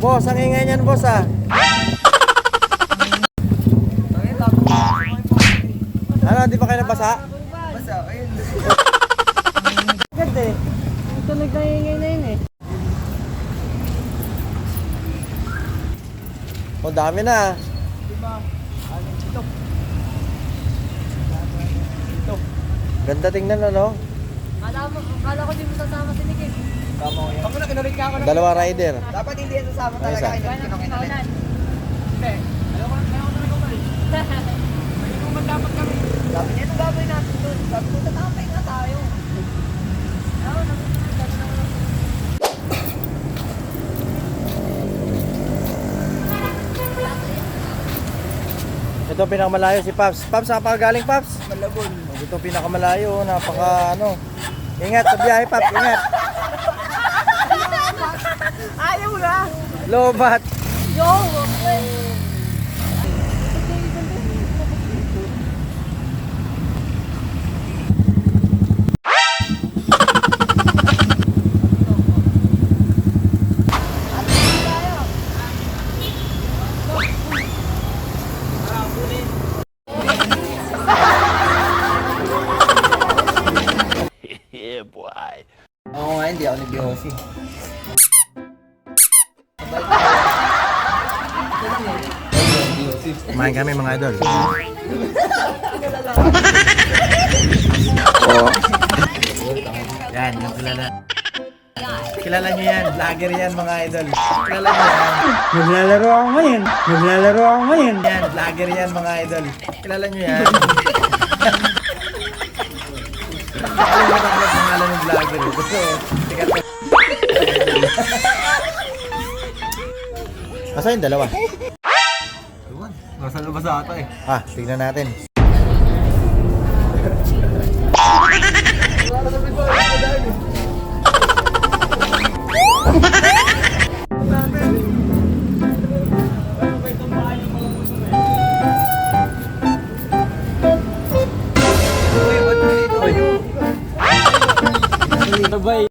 Boss, ang ingay niyan, boss ah. Ano, di ba kayo nabasa? Basa, ayun. Ganda eh. Ito nagkaingay na yun eh. O, dami na. Diba? Aling ito. Ganda tingnan, ano? Kala ko di mo sasama si Nikit. Tama ko yan. Pag na kinalit ka ako ng... Dalawa rider. Dapat hindi yan sasama talaga. Isa. Kinokinalit. Hindi. Ayaw ko talaga umalis. May inuman dapat kami. Sabi niya, ito gagawin natin doon. Sabi ko, tatapay nga tayo. Ito pinakamalayo si Paps. Paps, saan pa galing, Paps? Malabon. Ito pinakamalayo, napaka ano. Ingat sa biyahe, Paps, ingat. Ayaw na. Lobat. Yo! Yeah, boy. Oo nga, hindi ako nag-BOC. Kumain kami mga idol. Yan, yung kilala. Kilala nyo yan, vlogger yan mga idol. Kilala nyo yan. Naglalaro ako ngayon. Naglalaro ako ngayon. Yan, vlogger yan mga idol. Kilala nyo yan. Nakalimutan ko ang pangalan ng vlogger. Gusto, sikat na. Asa yung dalawa? Ewan, nasa labas ata eh. Ah, tignan natin. Uy, ba't dito? Sabay.